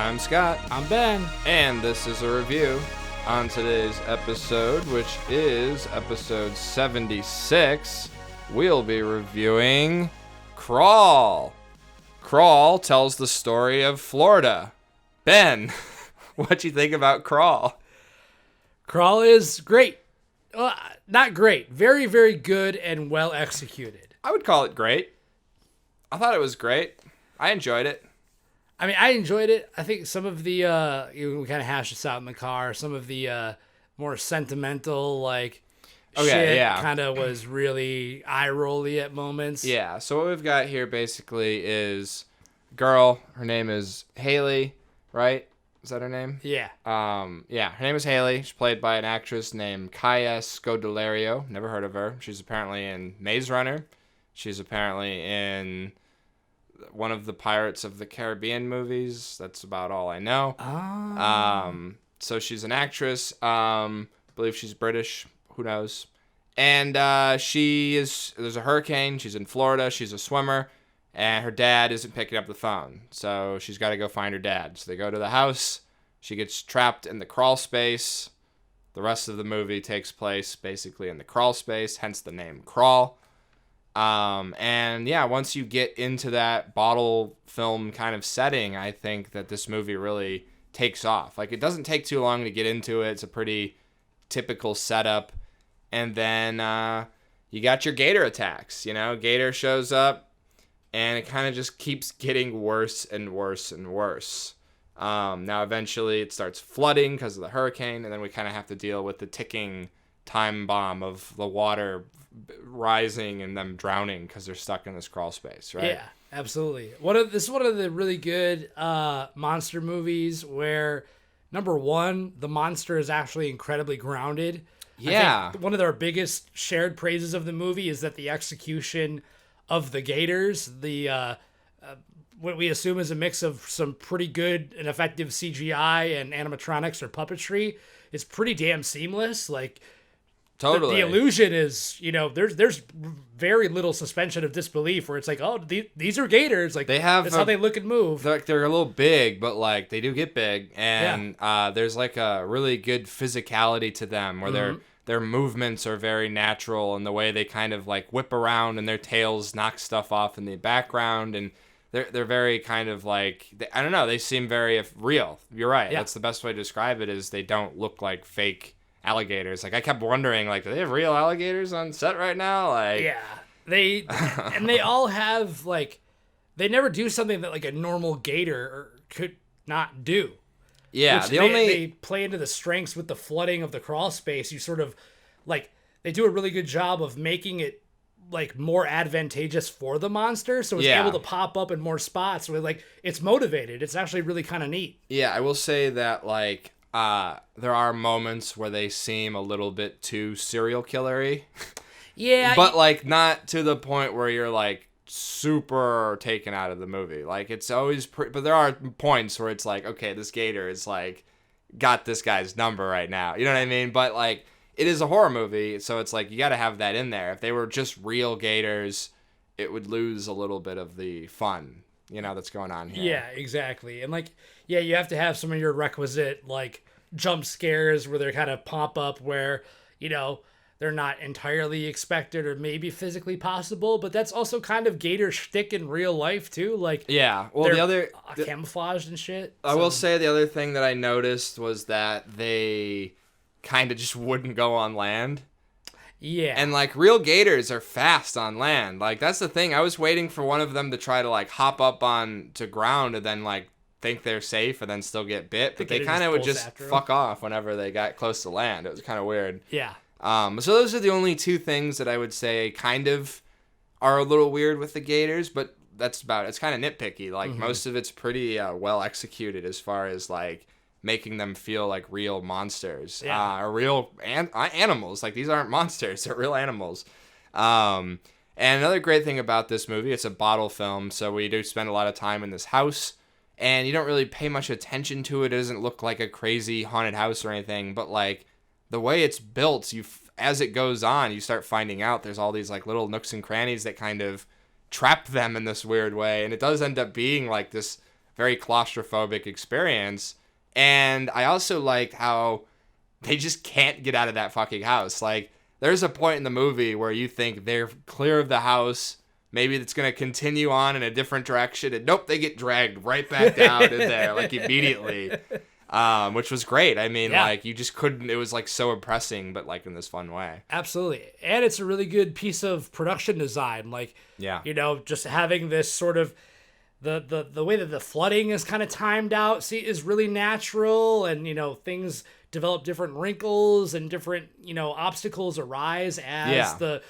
I'm Scott. I'm Ben. And this is a review. On today's episode, which is episode 76, we'll be reviewing Crawl. Crawl tells the story of Florida. Ben, what you think about Crawl? Crawl is great. Not great. Very, very good and well executed. I would call it great. I thought it was great. I enjoyed it. I mean, I enjoyed it. I think some of the, we kind of hashed this out in the car, some of the more sentimental, shit kind of was really eye-rolly at moments. Yeah, so what we've got here basically is a girl. Her name is Haley, right? Is that her name? Yeah. Yeah, her name is Haley. She's played by an actress named Kaya Scodelario. Never heard of her. She's apparently in Maze Runner. She's apparently in one of the Pirates of the Caribbean movies. That's about all I know. Oh. So she's an actress. Believe she's British. Who knows? And there's a hurricane. She's in Florida. She's a swimmer. And her dad isn't picking up the phone. So she's got to go find her dad. So they go to the house. She gets trapped in the crawl space. The rest of the movie takes place basically in the crawl space, hence the name Crawl. And yeah, once you get into that bottle film kind of setting, I think that this movie really takes off. Like, it doesn't take too long to get into it. It's a pretty typical setup. And then you got your gator attacks. You know, gator shows up, and it kind of just keeps getting worse and worse and worse. Now, eventually, it starts flooding because of the hurricane, and then we kind of have to deal with the ticking time bomb of the water rising and them drowning because they're stuck in this crawl space, right? Yeah, absolutely. This is one of the really good monster movies where, number one, the monster is actually incredibly grounded. Yeah. I think one of their biggest shared praises of the movie is that the execution of the gators, what we assume is a mix of some pretty good and effective CGI and animatronics or puppetry, is pretty damn seamless. Like, totally. The illusion is, there's very little suspension of disbelief where it's like, oh, these are gators. Like, that's how they look and move. They're a little big, but like they do get big, and there's like a really good physicality to them where their movements are very natural, and the way they kind of like whip around and their tails knock stuff off in the background, and they're very kind of like, I don't know, they seem very real. You're right. Yeah. That's the best way to describe it, is they don't look like fake alligators. Like, I kept wondering, like, do they have real alligators on set right now? Like, yeah, they all have, like, they never do something that like a normal gator could not do. Yeah, they play into the strengths with the flooding of the crawl space. You sort of, like, they do a really good job of making it like more advantageous for the monster, so it's able to pop up in more spots where, like, it's motivated. It's actually really kind of neat. Yeah, I will say that, like, there are moments where they seem a little bit too serial killer-y. Yeah. But, like, not to the point where you're, like, super taken out of the movie. Like, it's always but there are points where it's like, okay, this gator is, like, got this guy's number right now. You know what I mean? But, like, it is a horror movie, so it's like, you got to have that in there. If they were just real gators, it would lose a little bit of the fun, that's going on here. Yeah, exactly. And, like, yeah, you have to have some of your requisite, like, jump scares where they kind of pop up where, they're not entirely expected or maybe physically possible, but that's also kind of gator shtick in real life too. Like, yeah, well, they're camouflaged and shit. I will say the other thing that I noticed was that they kind of just wouldn't go on land. Yeah. And, like, real gators are fast on land. Like, that's the thing. I was waiting for one of them to try to, like, hop up on to ground and then, like, think they're safe and then still get bit. But they kind of would just fuck off whenever they got close to land. It was kind of weird. Yeah. So those are the only two things that I would say kind of are a little weird with the gators, but that's about it. It's kind of nitpicky. Like, most of it's pretty well executed as far as, like, making them feel like real monsters, or real animals. Like, these aren't monsters; they're real animals. And another great thing about this movie, it's a bottle film, so we do spend a lot of time in this house, and you don't really pay much attention to it. It doesn't look like a crazy haunted house or anything, but, like, the way it's built, as it goes on, you start finding out there's all these, like, little nooks and crannies that kind of trap them in this weird way, and it does end up being, like, this very claustrophobic experience. And I also liked how they just can't get out of that fucking house. Like, there's a point in the movie where you think they're clear of the house. Maybe it's going to continue on in a different direction. And nope, they get dragged right back down in there, like, immediately. Which was great. I mean, like, you just couldn't, it was, like, so oppressing, but, like, in this fun way. Absolutely. And it's a really good piece of production design. Like, you know, just having this sort of, the way that the flooding is kind of timed out is really natural, and, you know, things develop different wrinkles and different, you know, obstacles arise as the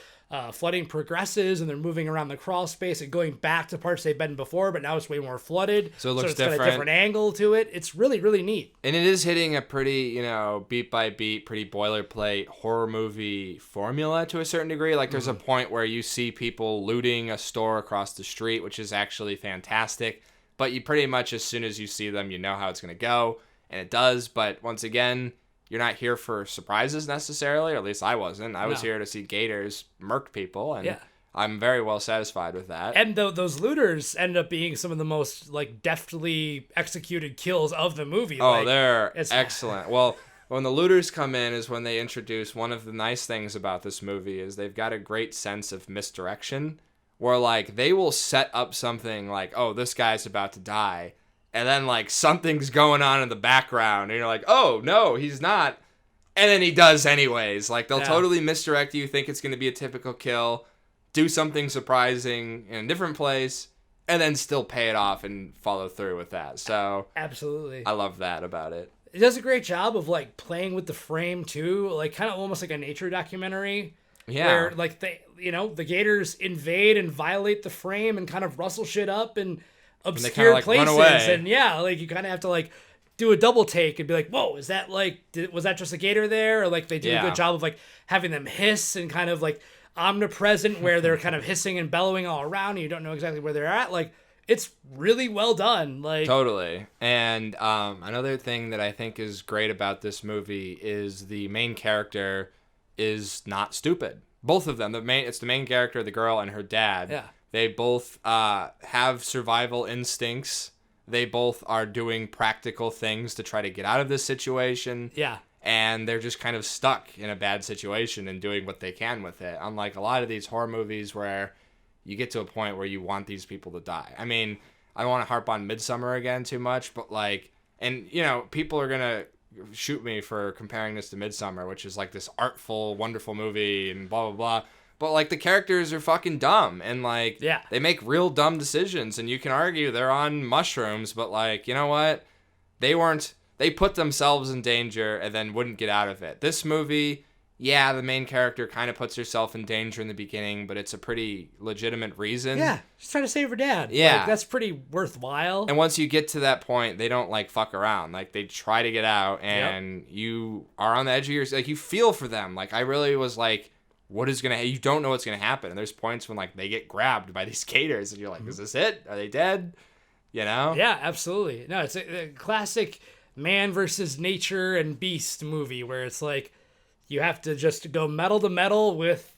flooding progresses, and they're moving around the crawl space and going back to parts they've been before, but now it's way more flooded. So it looks it's different. got a different angle to it. It's really, really neat. And it is hitting a pretty, you know, beat by beat, pretty boilerplate horror movie formula to a certain degree. Like, there's a point where you see people looting a store across the street, which is actually fantastic. But you pretty much, as soon as you see them, you know how it's going to go. And it does. But once again, you're not here for surprises necessarily, or at least I wasn't. I was here to see gators murk people, and I'm very well satisfied with that. And those looters end up being some of the most, like, deftly executed kills of the movie. Oh, like, they're excellent. Well, when the looters come in is when they introduce one of the nice things about this movie is they've got a great sense of misdirection, where, like, they will set up something like, oh, this guy's about to die, and then, like, something's going on in the background, and you're like, oh, no, he's not. And then he does anyways. Like, they'll totally misdirect you, think it's going to be a typical kill, do something surprising in a different place, and then still pay it off and follow through with that. So, absolutely. I love that about it. It does a great job of, like, playing with the frame, too. Like, kind of almost like a nature documentary. Yeah. Where, like, they, you know, the gators invade and violate the frame and kind of rustle shit up and obscure like, places, run away. and like, you kind of have to, like, do a double take and be like, whoa, is that, like, was that just a gator there? Or, like, they do a good job of, like, having them hiss and kind of, like, omnipresent, where they're kind of hissing and bellowing all around and you don't know exactly where they're at. Like, it's really well done. Like, totally. And another thing that I think is great about this movie is the main character is not stupid. Both of them. It's the main character, the girl, and her dad. Yeah. They both have survival instincts. They both are doing practical things to try to get out of this situation. Yeah. And they're just kind of stuck in a bad situation and doing what they can with it. Unlike a lot of these horror movies where you get to a point where you want these people to die. I mean, I don't want to harp on Midsommar again too much, but, like, and, you know, people are going to shoot me for comparing this to Midsommar, which is, like, this artful, wonderful movie and blah, blah, blah. But, like, the characters are fucking dumb, and, like, they make real dumb decisions, and you can argue they're on mushrooms, but, like, you know what? They put themselves in danger and then wouldn't get out of it. This movie, the main character kind of puts herself in danger in the beginning, but it's a pretty legitimate reason. Yeah, she's trying to save her dad. Yeah. Like, that's pretty worthwhile. And once you get to that point, they don't, like, fuck around. Like, they try to get out, and you are on the edge of your... Like, you feel for them. Like, I really was like... What is gonna? You don't know what's gonna happen, and there's points when, like, they get grabbed by these gators, and you're like, "Is this it? Are they dead?" You know? Yeah, absolutely. No, it's a classic man versus nature and beast movie where it's like you have to just go metal to metal with,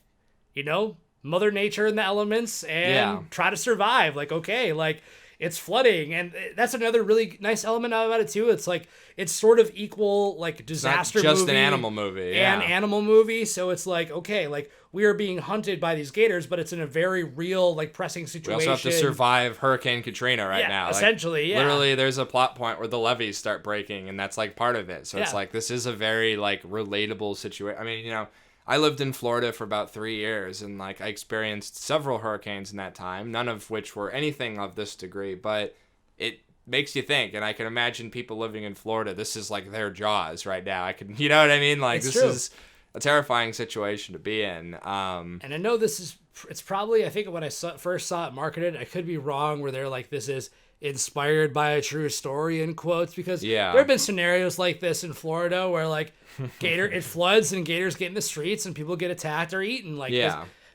you know, Mother Nature and the elements and try to survive. Like, okay, like, it's flooding, and that's another really nice element about it too. It's like it's sort of equal, like, disaster movie. Not just movie an animal movie. and animal movie. So it's like, okay, like, we are being hunted by these gators, but it's in a very real, like, pressing situation. We also have to survive Hurricane Katrina right now. Essentially, Literally, there's a plot point where the levees start breaking, and that's, like, part of it. So it's like, this is a very, like, relatable situation. I mean, you know, I lived in Florida for about 3 years, and, like, I experienced several hurricanes in that time, none of which were anything of this degree, but it makes you think, and I can imagine people living in Florida, this is, like, their Jaws right now. You know what I mean? Like, this is a terrifying situation to be in. And I know it's probably, I think when I first saw it marketed, I could be wrong, where they're like, this is inspired by a true story, in quotes, because there have been scenarios like this in Florida where, like, it floods and gators get in the streets and people get attacked or eaten. Like,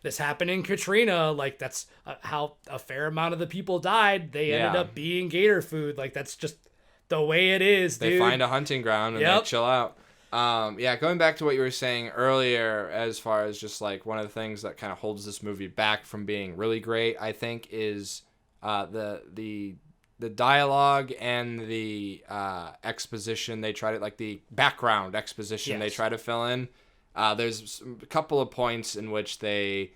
this happened in Katrina. Like, that's how a fair amount of the people died. They ended up being gator food. Like, that's just the way it is, dude. They find a hunting ground and they chill out. Going back to what you were saying earlier, as far as just, like, one of the things that kind of holds this movie back from being really great, I think, is the the dialogue and the exposition they try to, like the background exposition they Yes. try to fill in. There's a couple of points in which they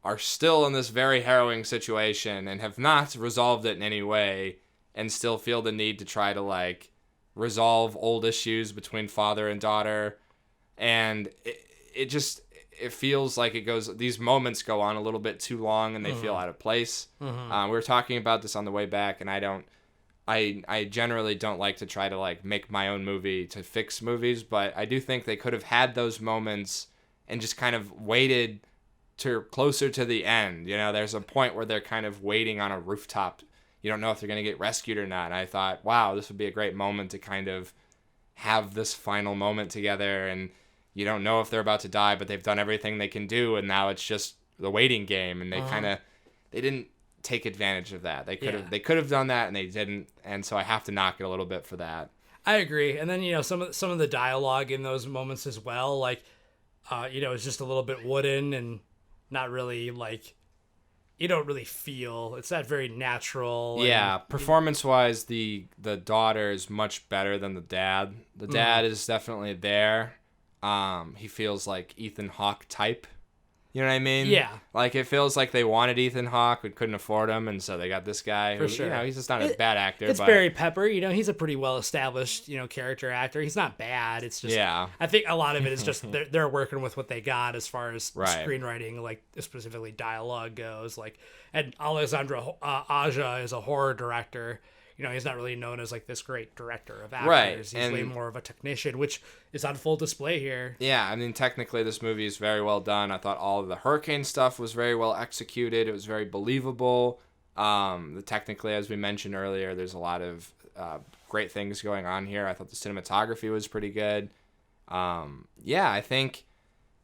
are still in this very harrowing situation and have not resolved it in any way, and still feel the need to try to like resolve old issues between father and daughter. And it feels like these moments go on a little bit too long, and they feel out of place. We were talking about this on the way back, and I generally don't like to try to like make my own movie to fix movies, but I do think they could have had those moments and just kind of waited to closer to the end. You know, there's a point where they're kind of waiting on a rooftop. You don't know if they're going to get rescued or not. And I thought, wow, this would be a great moment to kind of have this final moment together, and you don't know if they're about to die, but they've done everything they can do, and now it's just the waiting game, and they didn't take advantage of that. They could have done that, and they didn't, and so I have to knock it a little bit for that. I agree. And then, you know, some of the dialogue in those moments as well, like, you know, it's just a little bit wooden and not really like, you don't really feel, it's not very natural. Yeah, performance-wise, the daughter is much better than the dad. The dad is definitely there. He feels like Ethan Hawke type. You know what I mean? Yeah. Like, it feels like they wanted Ethan Hawke, but couldn't afford him, and so they got this guy. For who, sure. You know, he's just not a bad actor. It's but Barry Pepper. You know, he's a pretty well-established, you know, character actor. He's not bad. It's just, Yeah. I think a lot of it is just they're working with what they got as far as Right. screenwriting, like specifically dialogue goes. Like, and Alessandro Aja is a horror director. You know, he's not really known as like this great director of actors. Right, He's and- way more of a technician, which is on full display here. Yeah, I mean, technically, this movie is very well done. I thought all of the hurricane stuff was very well executed. It was very believable. Technically, as we mentioned earlier, there's a lot of great things going on here. I thought the cinematography was pretty good. Yeah, I think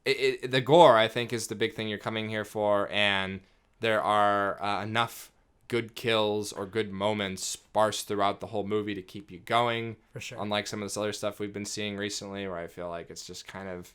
the gore, I think, is the big thing you're coming here for, and there are enough good kills or good moments sparse throughout the whole movie to keep you going. For sure. Unlike some of this other stuff we've been seeing recently, where I feel like it's just kind of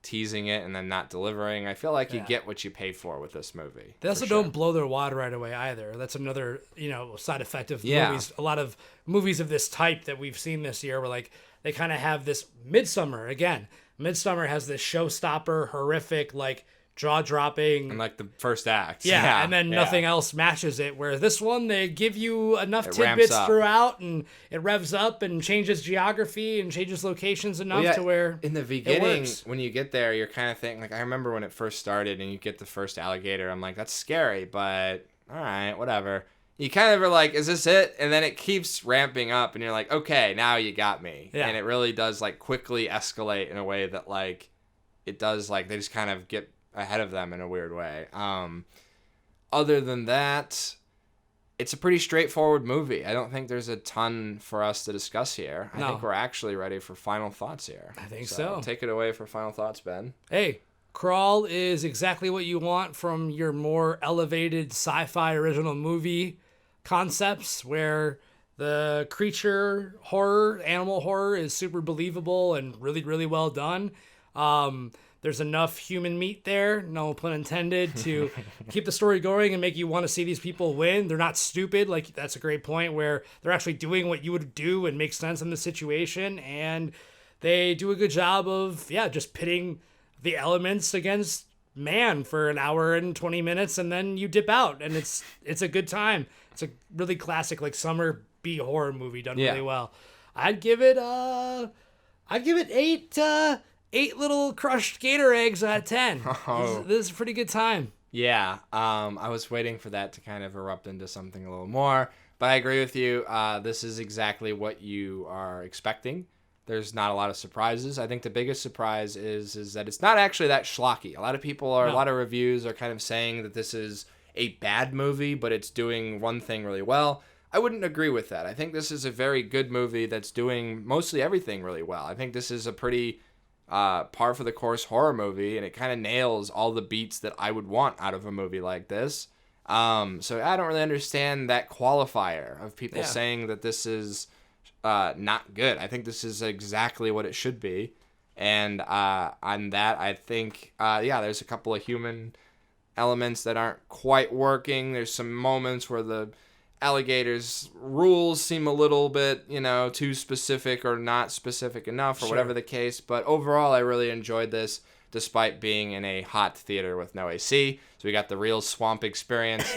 teasing it and then not delivering. I feel like you Yeah. get what you pay for with this movie. They also for sure. don't blow their wad right away either. That's another, you know, side effect of Yeah. movies. A lot of movies of this type that we've seen this year were like, they kind of have this Midsummer. Again, Midsummer has this showstopper, horrific, like jaw-dropping. And like the first act. Yeah, and then yeah. nothing else matches it. Whereas this one, they give you enough It ramps tidbits up. throughout, and it revs up and changes geography and changes locations enough Yeah, to where in the beginning, works. when you get there, you're kind of thinking, like, I remember when it first started and you get the first alligator, I'm like, that's scary, but all right, whatever. You kind of are like, is this it? And then it keeps ramping up, and you're like, okay, now you got me. Yeah. And it really does, like, quickly escalate in a way that, like, it does, like, they just kind of get ahead of them in a weird way. Other than that, it's a pretty straightforward movie. I don't think there's a ton for us to discuss here. I No. think we're actually ready for final thoughts here. I think so. Take it away for final thoughts, Ben. Hey, Crawl is exactly what you want from your more elevated sci-fi original movie concepts, where the creature horror, animal horror is super believable and really, really well done. There's enough human meat there, no pun intended, to keep the story going and make you want to see these people win. They're not stupid. Like, that's a great point, where they're actually doing what you would do and makes sense in the situation. And they do a good job of, just pitting the elements against man for an hour and 20 minutes, and then you dip out, and it's a good time. It's a really classic, like, summer B horror movie done Yeah. really well. I'd give it eight little crushed gator eggs out of 10. Oh. This is a pretty good time. Yeah, I was waiting for that to kind of erupt into something a little more, but I agree with you. This is exactly what you are expecting. There's not a lot of surprises. I think the biggest surprise is that it's not actually that schlocky. A lot of reviews are kind of saying that this is a bad movie, but it's doing one thing really well. I wouldn't agree with that. I think this is a very good movie that's doing mostly everything really well. I think this is a pretty par for the course horror movie, and it kind of nails all the beats that I would want out of a movie like this. So I don't really understand that qualifier of people saying that this is not good. I think this is exactly what it should be. And on that, I think, there's a couple of human elements that aren't quite working. There's some moments where the alligators rules seem a little bit, too specific or not specific enough or whatever the case. But overall, I really enjoyed this despite being in a hot theater with no AC. So we got the real swamp experience.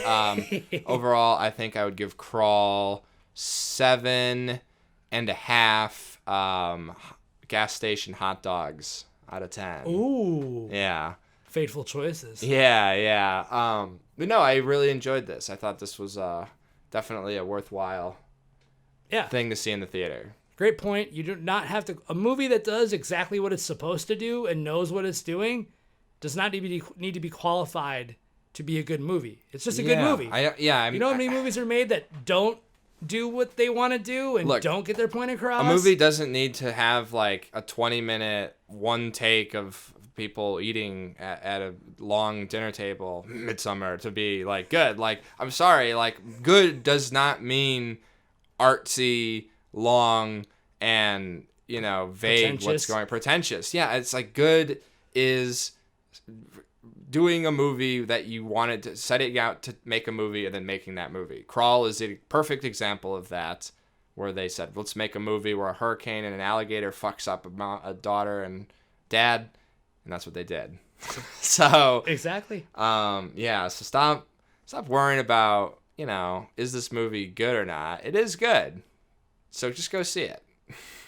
Overall, I think I would give Crawl 7.5 gas station hot dogs out of 10. Ooh. Yeah. Fateful choices. Yeah. But no, I really enjoyed this. I thought this was definitely a worthwhile thing to see in the theater. Great point. You do not have to. A movie that does exactly what it's supposed to do and knows what it's doing does not need to be qualified to be a good movie. It's just a good movie. You know how many movies are made that don't do what they want to do and don't get their point across? A movie doesn't need to have like a 20-minute one take of people eating at a long dinner table, Midsummer, to be like good. Like, I'm sorry, like good does not mean artsy, long, and vague. Pretentious. Yeah, it's like good is doing a movie that you wanted to, setting out to make a movie and then making that movie. Crawl is a perfect example of that, where they said, let's make a movie where a hurricane and an alligator fucks up a daughter and dad, and that's what they did. So exactly. So stop worrying about, is this movie good or not? It is good. So just go see it.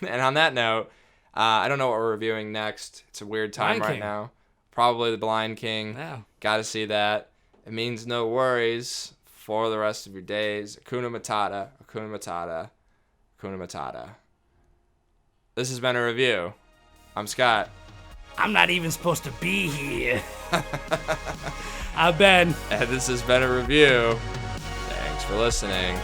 And on that note, I don't know what we're reviewing next. It's a weird time right now. Probably The Blind King. Yeah. Got to see that. It means no worries for the rest of your days. Hakuna Matata. Hakuna Matata. Hakuna Matata. This has been a review. I'm Scott. I'm not even supposed to be here. I'm Ben. And this has been a review. Thanks for listening.